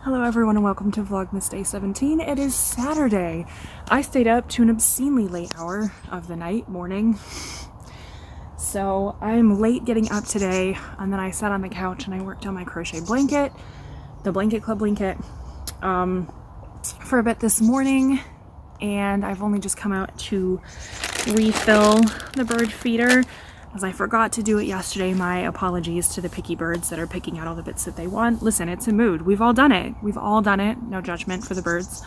Hello everyone and welcome to Vlogmas Day 17. It is Saturday. I stayed up to an obscenely late hour of the morning. So I'm late getting up today, and then I sat on the couch and I worked on my crochet blanket, the Blanket Club blanket, for a bit this morning, and I've only just come out to refill the bird feeder as I forgot to do it yesterday. My apologies to the picky birds that are picking out all the bits that they want. Listen, it's a mood. We've all done it. We've all done it. No judgment for the birds.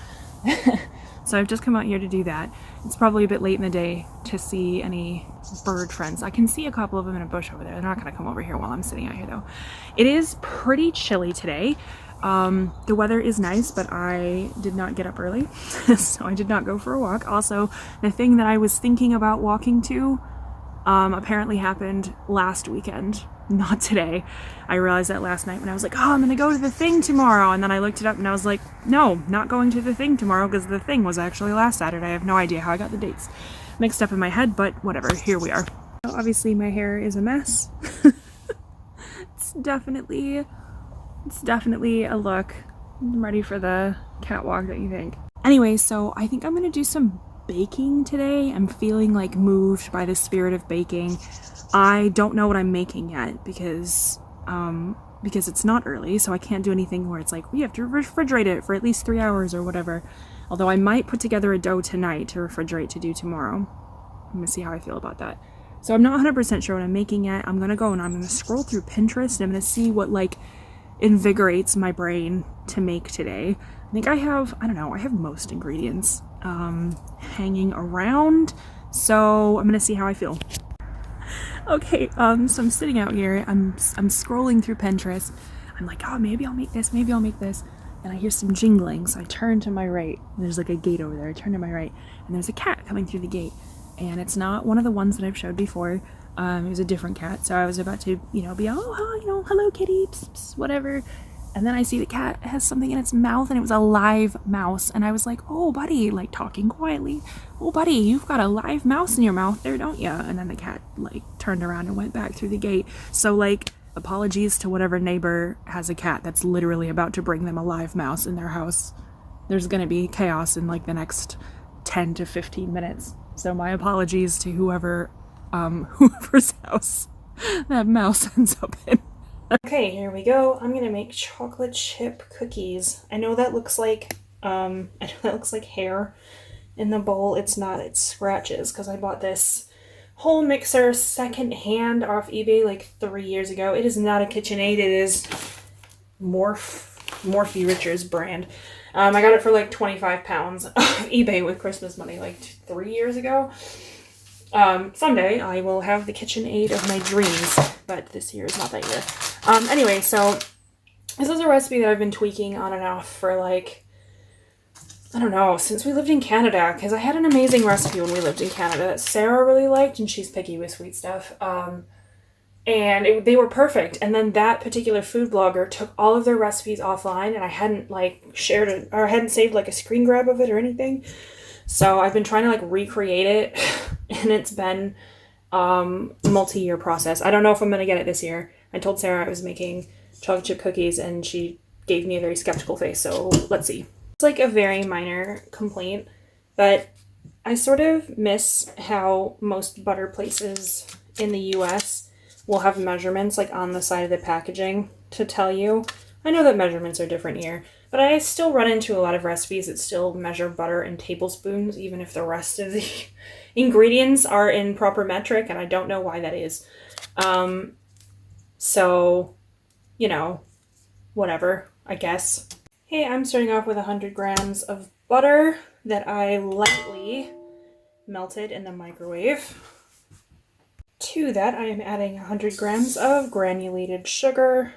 So I've just come out here to do that. It's probably a bit late in the day to see any bird friends. I can see a couple of them in a bush over there. They're not going to come over here while I'm sitting out here though. It is pretty chilly today. The weather is nice, but I did not get up early, so I did not go for a walk. Also, the thing that I was thinking about walking to apparently happened last weekend, not today. I realized that last night when I was like, oh, I'm gonna go to the thing tomorrow, and then I looked it up and I was like, no, not going to the thing tomorrow because the thing was actually last Saturday. I have no idea how I got the dates mixed up in my head, but whatever, here we are. So obviously my hair is a mess. It's definitely a look. I'm ready for the catwalk, don't you think? Anyway, so I think I'm gonna do some baking today. I'm feeling like moved by the spirit of baking. I don't know what I'm making yet because it's not early, so I can't do anything where it's like we have to refrigerate it for at least 3 hours or whatever. Although I might put together a dough tonight to refrigerate to do tomorrow. I'm gonna see how I feel about that. So I'm not 100% sure what I'm making yet. I'm gonna go and I'm gonna scroll through Pinterest and I'm gonna see what like invigorates my brain to make today. I think I have most ingredients hanging around, so I'm gonna see how I feel. Okay, so I'm sitting out here, I'm scrolling through Pinterest. I'm like, oh, maybe I'll make this, and I hear some jingling, so I turn to my right, and there's like a gate over there. I turn to my right, and there's a cat coming through the gate, and it's not one of the ones that I've showed before. It was a different cat, so I was about to, be, oh, hi, hello kitty, psst, psst, whatever. And then I see the cat has something in its mouth, and it was a live mouse. And I was like, oh, buddy, like talking quietly. Oh, buddy, you've got a live mouse in your mouth there, don't you? And then the cat like turned around and went back through the gate. So like, apologies to whatever neighbor has a cat that's literally about to bring them a live mouse in their house. There's going to be chaos in like the next 10 to 15 minutes. So my apologies to whoever's house that mouse ends up in. Okay, here we go. I'm gonna make chocolate chip cookies. I know that looks like hair in the bowl. It's not, it's scratches because I bought this whole mixer secondhand off eBay like 3 years ago. It is not a KitchenAid, it is Morphe Richards brand. I got it for like 25 pounds off eBay with Christmas money like 3 years ago. Someday I will have the KitchenAid of my dreams, but this year is not that year. Anyway, so this is a recipe that I've been tweaking on and off for like, I don't know, since we lived in Canada, because I had an amazing recipe when we lived in Canada that Sarah really liked, and she's picky with sweet stuff. And they were perfect. And then that particular food blogger took all of their recipes offline, and I hadn't like shared it, or I hadn't saved like a screen grab of it or anything. So I've been trying to like recreate it, and it's been multi-year process. I don't know if I'm gonna get it this year. I told Sarah I was making chocolate chip cookies, and she gave me a very skeptical face, so let's see. It's like a very minor complaint, but I sort of miss how most butter places in the US will have measurements like on the side of the packaging to tell you. I know that measurements are different here, but I still run into a lot of recipes that still measure butter in tablespoons, even if the rest of the ingredients are in proper metric, and I don't know why that is. So, whatever, I guess. Hey, I'm starting off with 100 grams of butter that I lightly melted in the microwave. To that, I am adding 100 grams of granulated sugar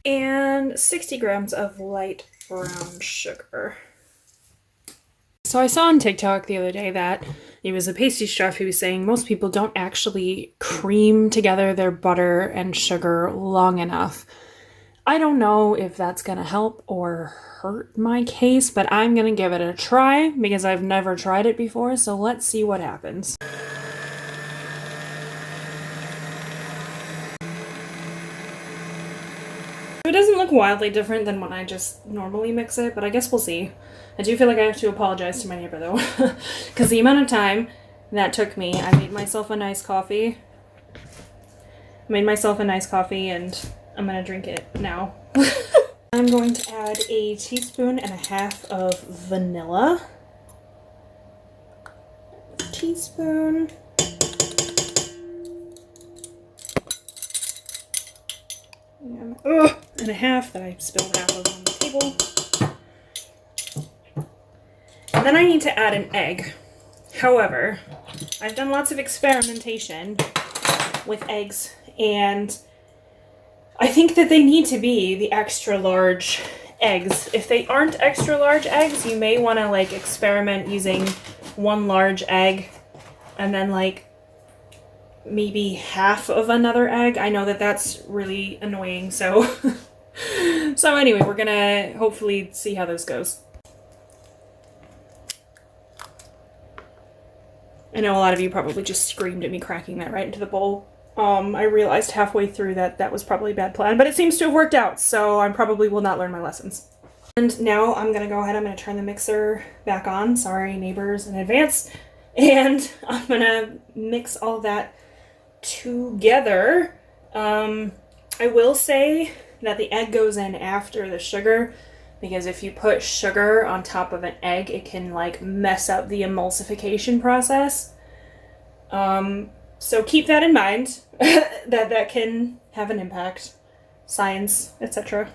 and 60 grams of light brown sugar. So I saw on TikTok the other day that it was a pastry chef who was saying most people don't actually cream together their butter and sugar long enough. I don't know if that's going to help or hurt my case, but I'm going to give it a try because I've never tried it before, so let's see what happens. It doesn't look wildly different than when I just normally mix it, but I guess we'll see. I do feel like I have to apologize to my neighbor though, because the amount of time that took me, I made myself a nice coffee. And I'm gonna drink it now. I'm going to add 1.5 teaspoons of vanilla. Teaspoon. And a half that I spilled half of on the table. And then I need to add an egg. However, I've done lots of experimentation with eggs, and I think that they need to be the extra large eggs. If they aren't extra large eggs, you may want to like experiment using 1 large egg and then like maybe half of another egg. I know that that's really annoying, so so anyway, we're gonna hopefully see how this goes. I know a lot of you probably just screamed at me cracking that right into the bowl. I realized halfway through that that was probably a bad plan, but it seems to have worked out, so I probably will not learn my lessons. And now I'm gonna go ahead, I'm gonna turn the mixer back on. Sorry, neighbors, in advance. And I'm gonna mix all that together. I will say that the egg goes in after the sugar, because if you put sugar on top of an egg, it can like mess up the emulsification process. So keep that in mind, that can have an impact. Science, etc.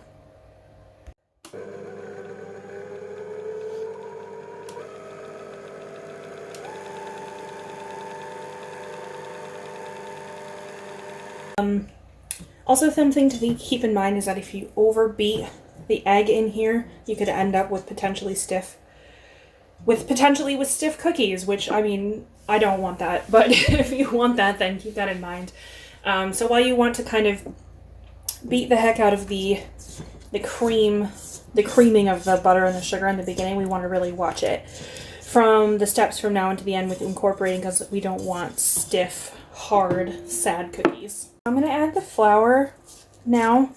Also, something to keep in mind is that if you overbeat the egg in here, you could end up with potentially stiff cookies, which, I mean, I don't want that, but if you want that, then keep that in mind. So while you want to kind of beat the heck out of the creaming of the butter and the sugar in the beginning, we want to really watch it from the steps from now into the end with incorporating, because we don't want stiff, hard, sad cookies. I'm going to add the flour now.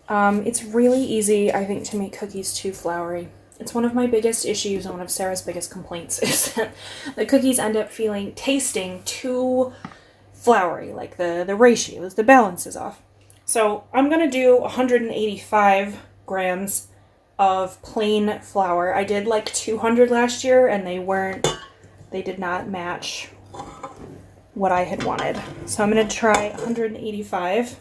It's really easy, I think, to make cookies too floury. It's one of my biggest issues and one of Sarah's biggest complaints is that the cookies end up tasting too floury, like the ratios, the balance is off. So I'm going to do 185 grams of plain flour. I did like 200 last year and they did not match what I had wanted. So I'm going to try 185.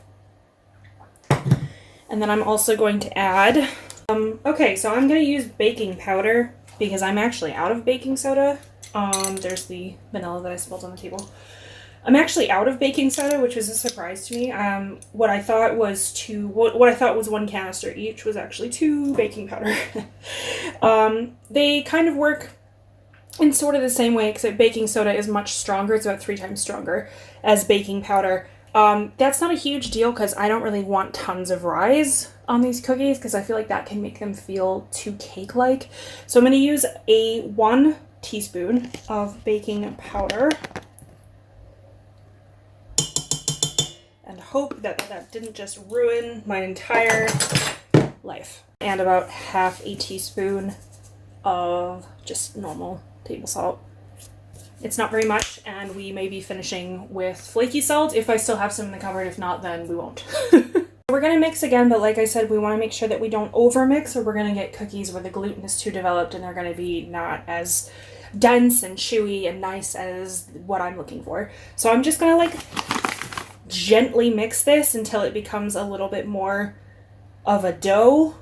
And then I'm also going to add, okay, so I'm going to use baking powder because I'm actually out of baking soda. There's the vanilla that I spilled on the table. I'm actually out of baking soda, which was a surprise to me. What I thought was 1 canister each was actually 2 baking powder. They kind of work in sort of the same way, except baking soda is much stronger. It's about 3 times stronger as baking powder. That's not a huge deal because I don't really want tons of rise on these cookies because I feel like that can make them feel too cake-like. So I'm going to use 1 teaspoon of baking powder and hope that that didn't just ruin my entire life. And about half a teaspoon of just normal table salt. It's not very much, and we may be finishing with flaky salt if I still have some in the cupboard. If not, then we won't. We're going to mix again, but like I said, we want to make sure that we don't overmix, or we're going to get cookies where the gluten is too developed and they're going to be not as dense and chewy and nice as what I'm looking for. So I'm just going to like gently mix this until it becomes a little bit more of a dough.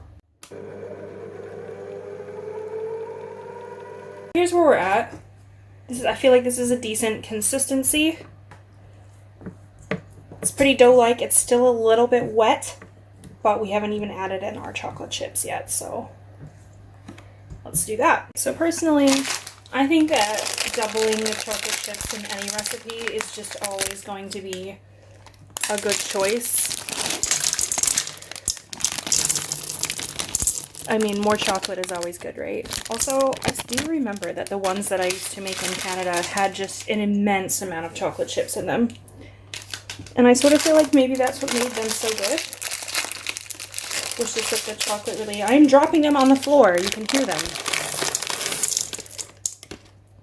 Here's where we're at. I feel like this is a decent consistency. It's pretty dough-like. It's still a little bit wet, but we haven't even added in our chocolate chips yet, so let's do that. So personally, I think that doubling the chocolate chips in any recipe is just always going to be a good choice. I mean, more chocolate is always good, right? Also, I do remember that the ones that I used to make in Canada had just an immense amount of chocolate chips in them. And I sort of feel like maybe that's what made them so good. squish this with the chocolate really. I'm dropping them on the floor. You can hear them.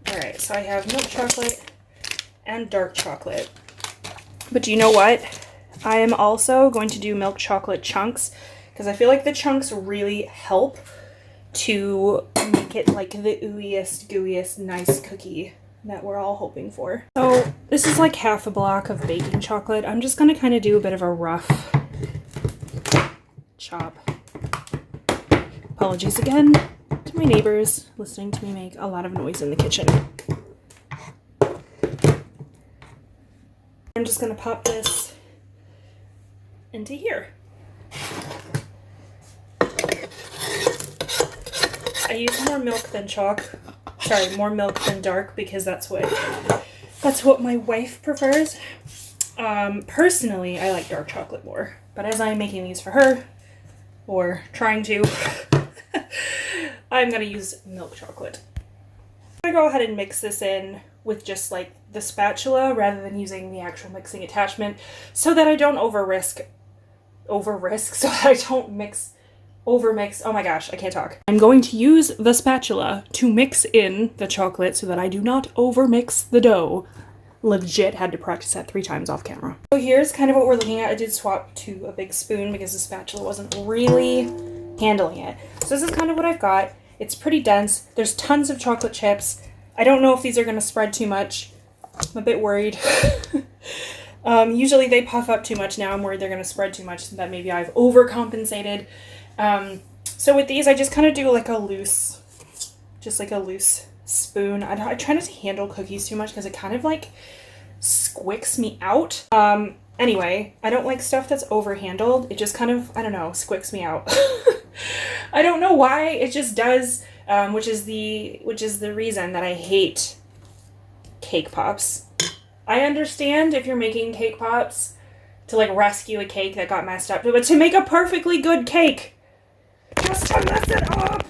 Alright, so I have milk chocolate and dark chocolate. But do you know what? I am also going to do milk chocolate chunks because I feel like the chunks really help to make it like the ooeyest, gooeyest, nice cookie that we're all hoping for. So this is like half a block of baking chocolate. I'm just going to kind of do a bit of a rough chop. Apologies again to my neighbors listening to me make a lot of noise in the kitchen. I'm just going to pop this into here. I use more milk than chalk. Sorry, more milk than dark because that's what my wife prefers. Personally, I like dark chocolate more, but as I'm making these for her, or trying to, I'm gonna use milk chocolate. I'm gonna go ahead and mix this in with just like the spatula rather than using the actual mixing attachment so that I don't overmix, so that I don't overmix. Oh my gosh, I can't talk. I'm going to use the spatula to mix in the chocolate so that I do not overmix the dough. Legit had to practice that 3 times off camera. So here's kind of what we're looking at. I did swap to a big spoon because the spatula wasn't really handling it. So this is kind of what I've got. It's pretty dense. There's tons of chocolate chips. I don't know if these are going to spread too much. I'm a bit worried. Usually they puff up too much. Now I'm worried they're going to spread too much, that maybe I've overcompensated. So with these, I just kind of do like a loose spoon. I try not to handle cookies too much because it kind of like squicks me out. Anyway, I don't like stuff that's overhandled. It just kind of, I don't know, squicks me out. I don't know why, it just does, which is the reason that I hate cake pops. I understand if you're making cake pops to like rescue a cake that got messed up, but to make a perfectly good cake, just to mess it up,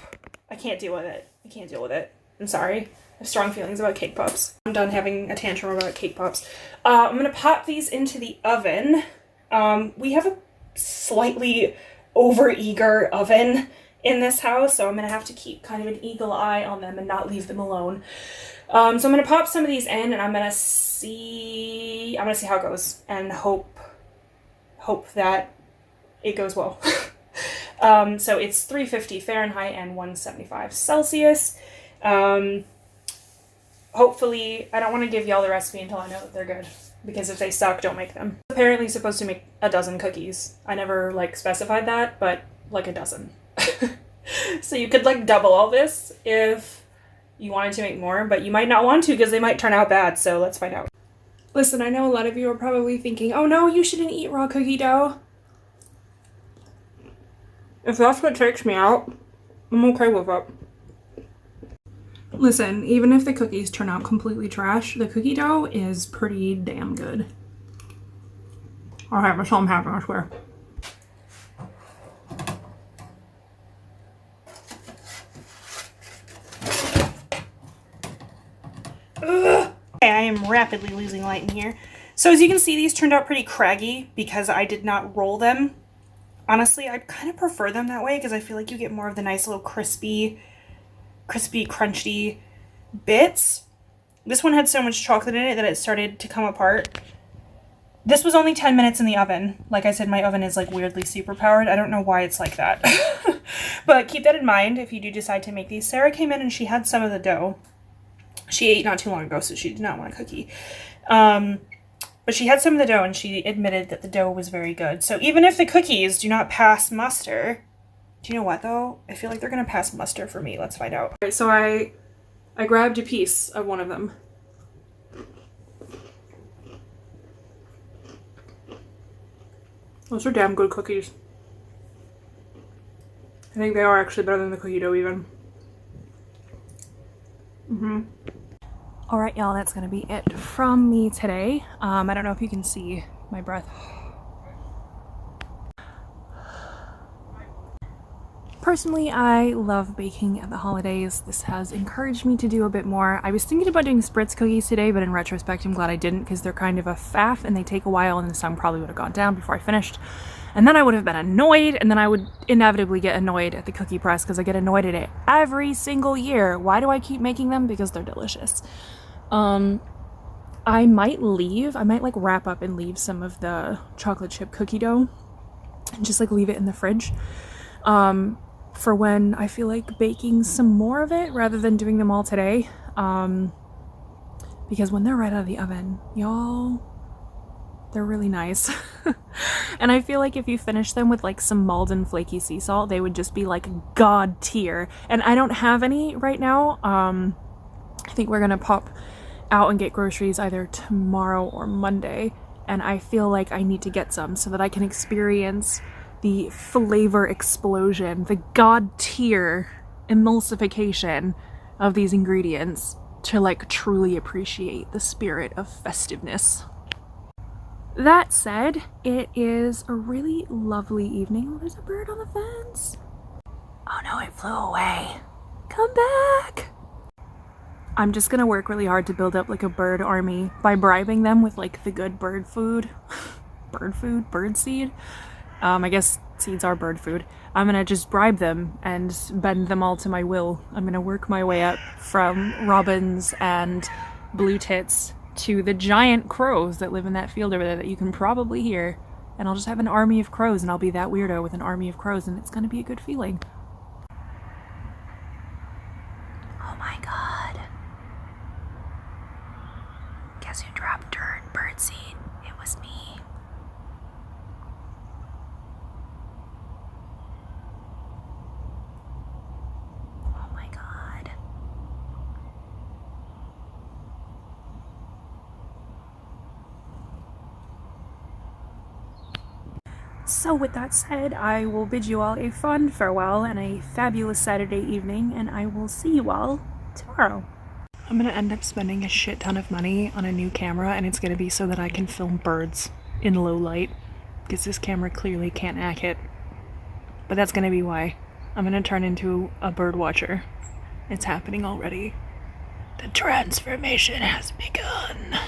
I can't deal with it. I can't deal with it. I'm sorry. I have strong feelings about cake pops. I'm done having a tantrum about cake pops. I'm gonna pop these into the oven. We have a slightly over-eager oven in this house, so I'm gonna have to keep kind of an eagle eye on them and not leave them alone. So I'm gonna pop some of these in, and I'm gonna see how it goes, and hope that it goes well. So it's 350 Fahrenheit and 175 Celsius. Hopefully, I don't want to give y'all the recipe until I know that they're good, because if they suck, don't make them. Apparently supposed to make a dozen cookies. I never like specified that, but like a dozen. So you could like double all this if you wanted to make more, but you might not want to because they might turn out bad, so let's find out. Listen, I know a lot of you are probably thinking, oh no, you shouldn't eat raw cookie dough. If that's what takes me out, I'm okay with it. Listen, even if the cookies turn out completely trash, the cookie dough is pretty damn good. Alright, that's all I'm having, I swear. Ugh. Okay, I am rapidly losing light in here. So as you can see, these turned out pretty craggy because I did not roll them. Honestly, I kind of prefer them that way because I feel like you get more of the nice little crispy, crunchy bits. This one had so much chocolate in it that it started to come apart. This was only 10 minutes in the oven. Like I said, my oven is like weirdly super powered. I don't know why it's like that. But keep that in mind if you do decide to make these. Sarah came in and she had some of the dough. She ate not too long ago, so she did not want a cookie. But she had some of the dough and she admitted that the dough was very good. So even if the cookies do not pass muster, do you know what though? I feel like they're gonna pass muster for me. Let's find out. Alright, so I grabbed a piece of one of them. Those are damn good cookies. I think they are actually better than the cookie dough even. Alright y'all, that's gonna be it from me today. I don't know if you can see my breath. Personally, I love baking at the holidays. This has encouraged me to do a bit more. I was thinking about doing spritz cookies today, but in retrospect, I'm glad I didn't because they're kind of a faff and they take a while and the sun probably would have gone down before I finished. And then I would have been annoyed, and then I would inevitably get annoyed at the cookie press because I get annoyed at it every single year. Why do I keep making them? Because they're delicious. I might like wrap up and leave some of the chocolate chip cookie dough and just like leave it in the fridge for when I feel like baking some more of it rather than doing them all today. Because when they're right out of the oven, y'all, they're really nice. And I feel like if you finish them with like some Malden flaky sea salt, they would just be like god tier. And I don't have any right now. I think we're gonna pop out and get groceries either tomorrow or Monday, and I feel like I need to get some so that I can experience the flavor explosion, the god tier emulsification of these ingredients to like truly appreciate the spirit of festiveness. That said, it is a really lovely evening. Oh, there's a bird on the fence. Oh no, it flew away. Come back! I'm just gonna work really hard to build up like a bird army by bribing them with like the good bird food. Bird seed? I guess seeds are bird food. I'm gonna just bribe them and bend them all to my will. I'm gonna work my way up from robins and blue tits to the giant crows that live in that field over there that you can probably hear. And I'll just have an army of crows and I'll be that weirdo with an army of crows and it's gonna be a good feeling. Oh my god. Guess who dropped bird seed? It was me. Oh my god. So with that said, I will bid you all a fond farewell and a fabulous Saturday evening, and I will see you all tomorrow. I'm gonna end up spending a shit ton of money on a new camera, and it's gonna be so that I can film birds in low light, because this camera clearly can't hack it. But that's gonna be why. I'm gonna turn into a bird watcher. It's happening already. The transformation has begun.